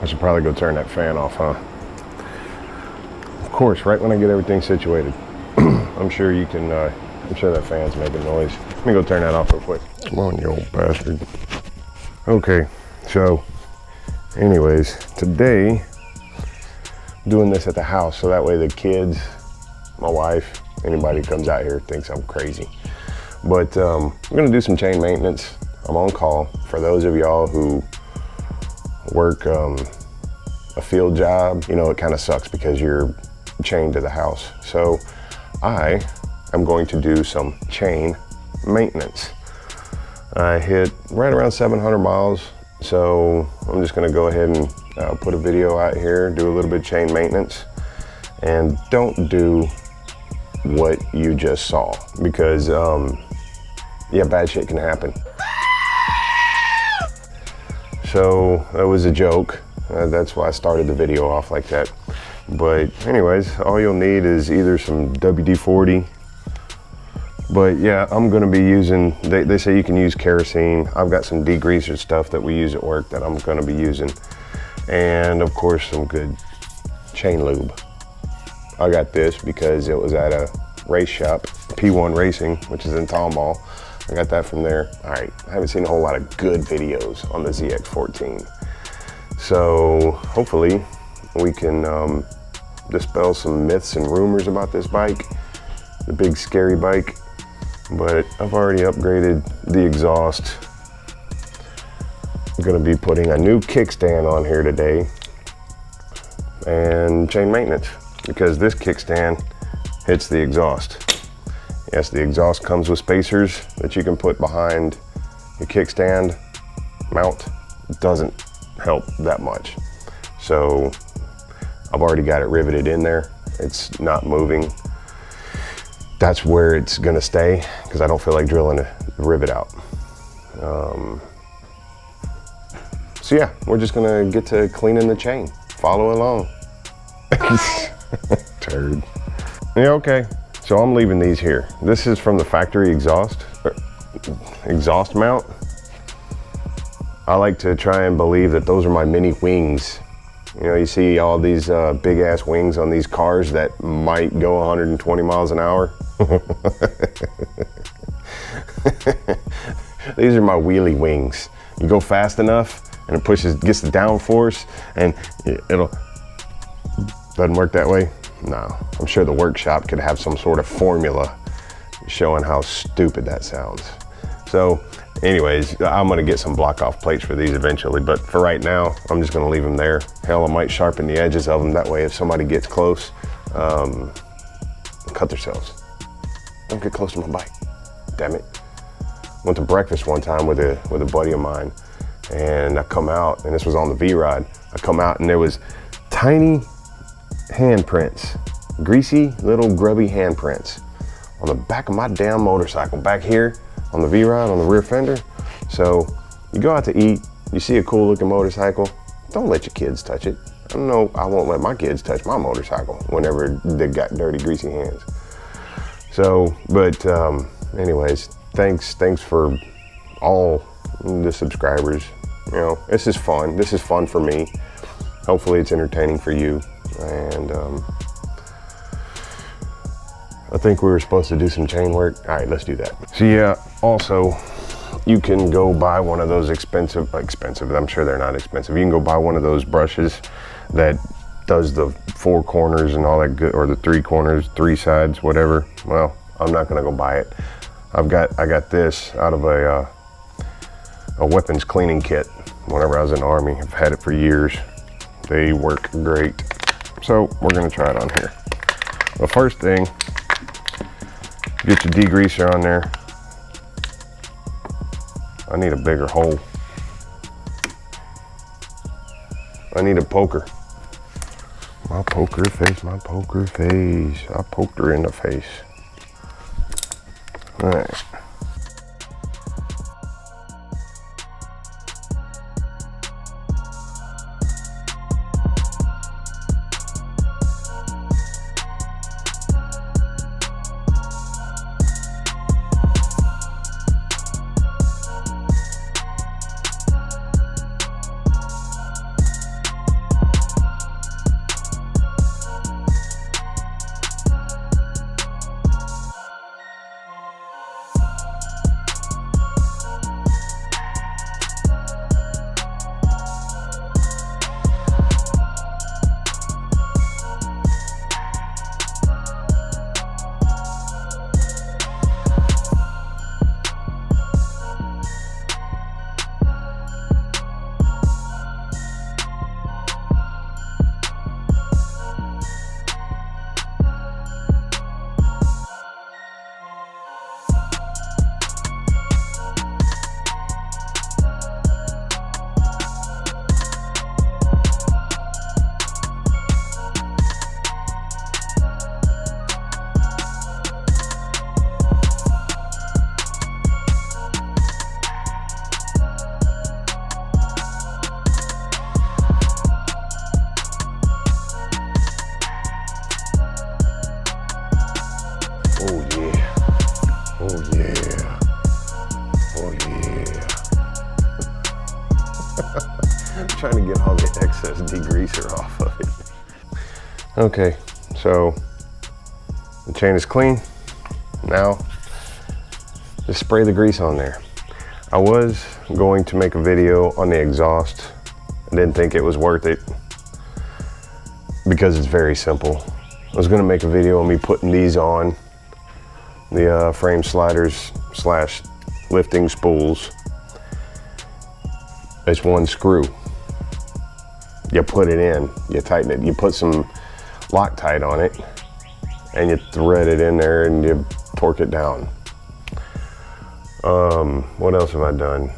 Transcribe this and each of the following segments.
I should probably go turn that fan off, huh? Of course, right when I get everything situated. I'm sure you can, I'm sure that fan's making noise. Let me go turn that off real quick. Come on, you old bastard. Okay, so anyways, today, doing this at the house so that way the kids, my wife, anybody who comes out here thinks I'm crazy. But I'm gonna do some chain maintenance. I'm on call. For those of y'all who work a field job, you know, it kind of sucks because you're chained to the house. So I am going to do some chain maintenance. I hit right around 700 miles. So I'm just gonna go ahead and put a video out here, do a little bit of chain maintenance, and don't do what you just saw because yeah, bad shit can happen. So that was a joke. That's why I started the video off like that. But anyways, all you'll need is either some WD-40. But yeah, I'm gonna be using, they say you can use kerosene. I've got some degreaser stuff that we use at work that I'm gonna be using. And of course, some good chain lube. I got this because it was at a race shop, P1 Racing, which is in Tomball. I got that from there. All right, I haven't seen a whole lot of good videos on the ZX14. So hopefully we can dispel some myths and rumors about this bike, the big scary bike. But I've already upgraded the exhaust. I'm gonna be putting a new kickstand on here today and chain maintenance because this kickstand hits the exhaust. Yes, the exhaust comes with spacers that you can put behind your kickstand mount. It doesn't help that much. So I've already got it riveted in there. It's not moving. That's where it's gonna stay because I don't feel like drilling a rivet out. So yeah, we're just gonna get to cleaning the chain. Follow along. Turd. Yeah, okay. So I'm leaving these here. This is from the factory exhaust mount. I like to try and believe that those are my mini wings. You know, you see all these big ass wings on these cars that might go 120 miles an hour. These are my wheelie wings. You go fast enough and it gets the downforce and doesn't work that way. No, I'm sure the workshop could have some sort of formula showing how stupid that sounds. So anyways, I'm gonna get some block off plates for these eventually, but for right now, I'm just gonna leave them there. Hell, I might sharpen the edges of them. That way if somebody gets close, cut themselves. Don't get close to my bike, damn it. Went to breakfast one time with a buddy of mine and I come out, and this was on the V-Ride. I come out and there was tiny handprints, greasy little grubby handprints on the back of my damn motorcycle back here on the V-Ride on the rear fender. So you go out to eat, you see a cool looking motorcycle, don't let your kids touch it. I know I won't let my kids touch my motorcycle whenever they got dirty, greasy hands. So, but anyways, thanks for all the subscribers. You know, this is fun. This is fun for me. Hopefully it's entertaining for you. And I think we were supposed to do some chain work. All right, let's do that. So yeah, also you can go buy one of those expensive, I'm sure they're not expensive. You can go buy one of those brushes that does the 4 corners and all that good, or the 3 corners, 3 sides, whatever. Well, I'm not gonna go buy it. I got this out of a weapons cleaning kit whenever I was in the Army. I've had it for years. They work great. So we're gonna try it on here. The first thing, get your degreaser on there. I need a bigger hole. I need a poker. My poker face, my poker face. I poked her in the face. All right. I'm trying to get all the excess degreaser off of it. Okay, so the chain is clean. Now, just spray the grease on there. I was going to make a video on the exhaust. I didn't think it was worth it because it's very simple. I was gonna make a video on me putting these on, the frame sliders slash lifting spools. It's one screw. You put it in, you tighten it, you put some Loctite on it, and you thread it in there and you torque it down. What else have I done?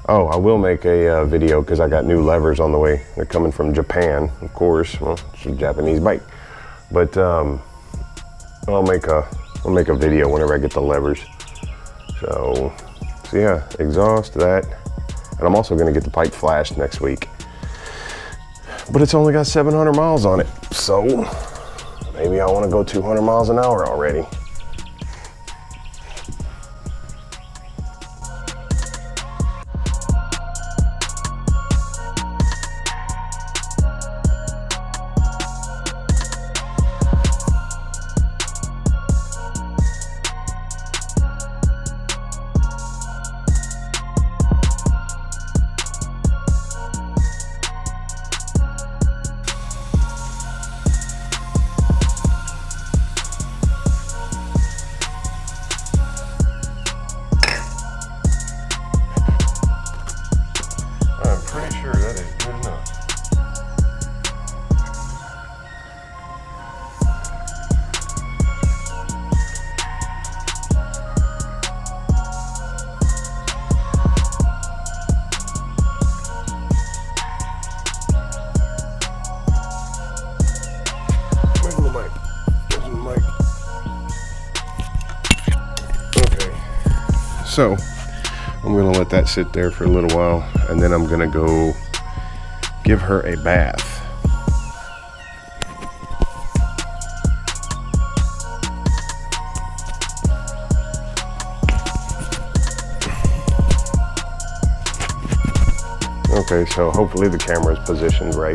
Oh, I will make a video because I got new levers on the way. They're coming from Japan, of course. Well, it's a Japanese bike, but I'll make a video whenever I get the levers. So yeah, exhaust that, and I'm also going to get the pipe flashed next week. But it's only got 700 miles on it, so maybe I want to go 200 miles an hour already. So I'm gonna let that sit there for a little while, and then I'm gonna go give her a bath. Okay, so hopefully the camera is positioned right.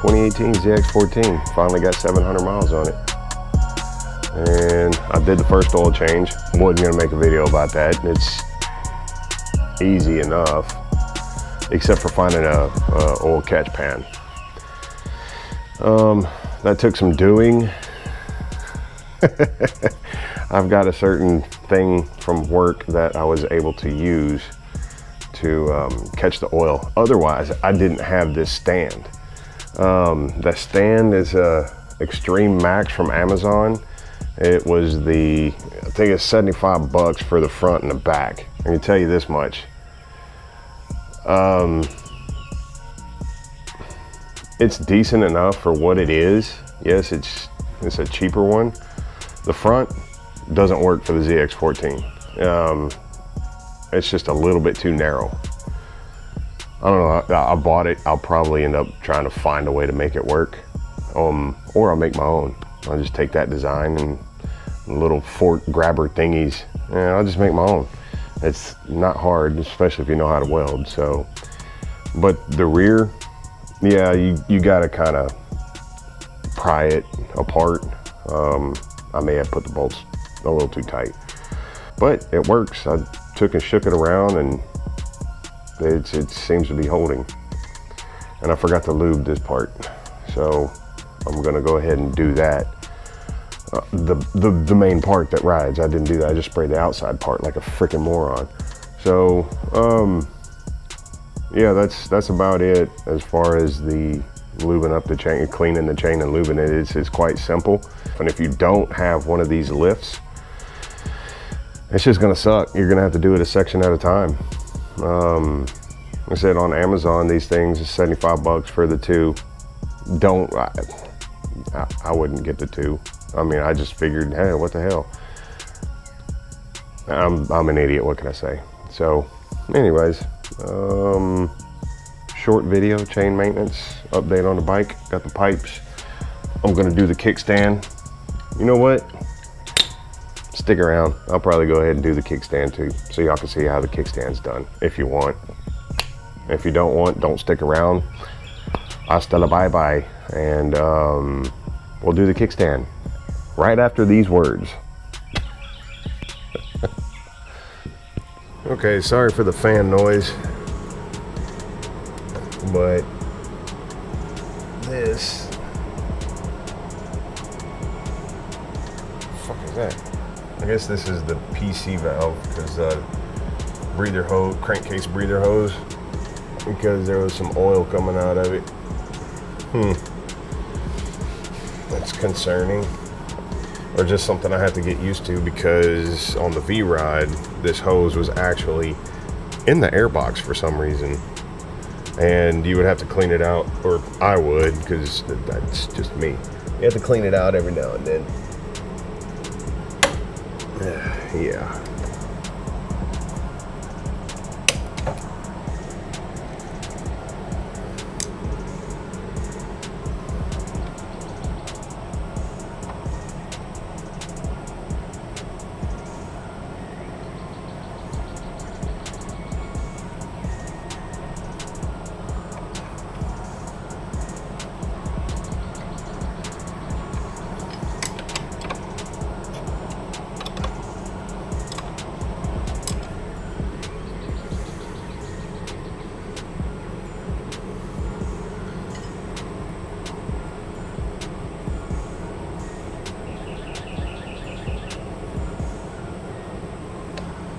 2018 ZX14 finally got 700 miles on it. And I did the first oil change. Wasn't gonna make a video about that. It's easy enough, except for finding a oil catch pan. That took some doing. I've got a certain thing from work that I was able to use to catch the oil. Otherwise, I didn't have this stand. The stand is a Extreme Max from Amazon. It was I think it's 75 bucks for the front and the back. I can tell you this much. It's decent enough for what it is. Yes, it's a cheaper one. The front doesn't work for the ZX14. It's just a little bit too narrow. I don't know, I bought it. I'll probably end up trying to find a way to make it work. Or I'll make my own. I'll just take that design and little fork grabber thingies, and I'll just make my own. It's not hard, especially if you know how to weld. So, but the rear, yeah, you gotta kind of pry it apart. I may have put the bolts a little too tight, but it works. I took and shook it around, and it seems to be holding. And I forgot to lube this part, so I'm gonna go ahead and do that. The main part that rides, I didn't do that. I just sprayed the outside part like a freaking moron. So yeah, that's about it as far as the lubing up the chain, cleaning the chain and lubing it. It's quite simple. And if you don't have one of these lifts, it's just gonna suck. You're gonna have to do it a section at a time. Like I said, on Amazon, these things is 75 bucks for the two. I wouldn't get the two. I mean, I just figured, hey, what the hell? I'm an idiot, what can I say? So, anyways, short video, chain maintenance, update on the bike, got the pipes. I'm gonna do the kickstand. You know what? stick around. I'll probably go ahead and do the kickstand too, so y'all can see how the kickstand's done if you want. If you don't want, don't stick around. Hasta la bye-bye. And we'll do the kickstand right after these words. Okay, sorry for the fan noise, but this, what the fuck is that? I guess this is the PC valve, because breather hose, crankcase breather hose, because there was some oil coming out of it. That's concerning, or just something I have to get used to, because on the V-Ride, this hose was actually in the airbox for some reason, and you would have to clean it out, or I would, because that's just me. You have to clean it out every now and then. Yeah.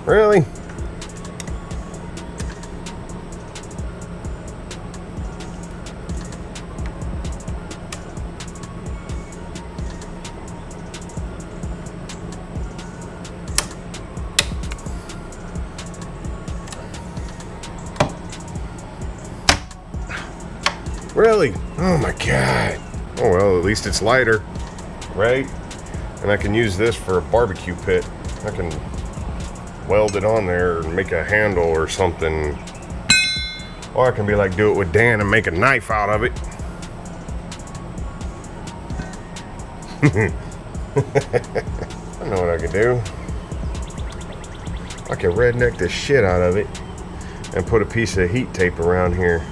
Really? Really? Oh my God. Oh well, at least it's lighter, right? And I can use this for a barbecue pit. I can weld it on there and make a handle or something. Or I can be like, do it with Dan and make a knife out of it. I know what I could do. I could redneck the shit out of it and put a piece of heat tape around here.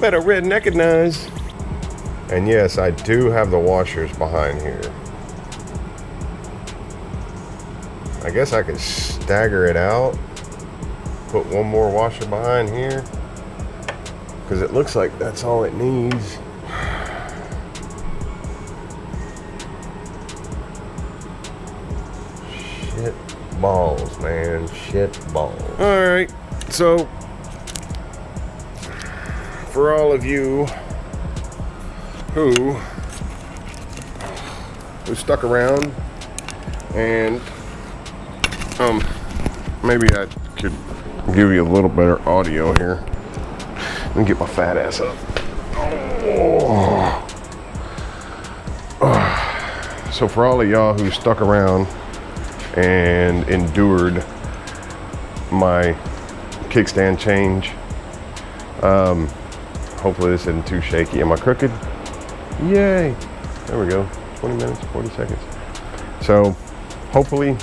Better redneckinize. And yes, I do have the washers behind here. I guess I could stagger it out. Put one more washer behind here, because it looks like that's all it needs. Shit balls, man. Shit balls. Alright, so for all of you who stuck around, and maybe I could give you a little better audio here. Let me get my fat ass up. So for all of y'all who stuck around and endured my kickstand change, hopefully this isn't too shaky. Am I crooked? Yay! There we go. 20 minutes, 40 seconds. So hopefully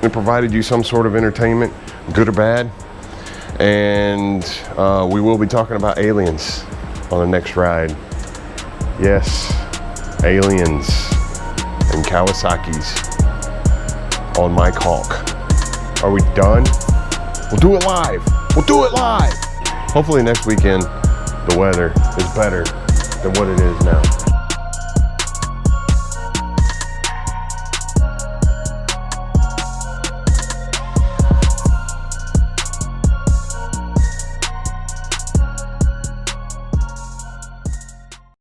it provided you some sort of entertainment, good or bad. And we will be talking about aliens on the next ride. Yes, aliens and Kawasaki's on my caulk. Are we done? We'll do it live. We'll do it live. Hopefully next weekend the weather is better than what it is now.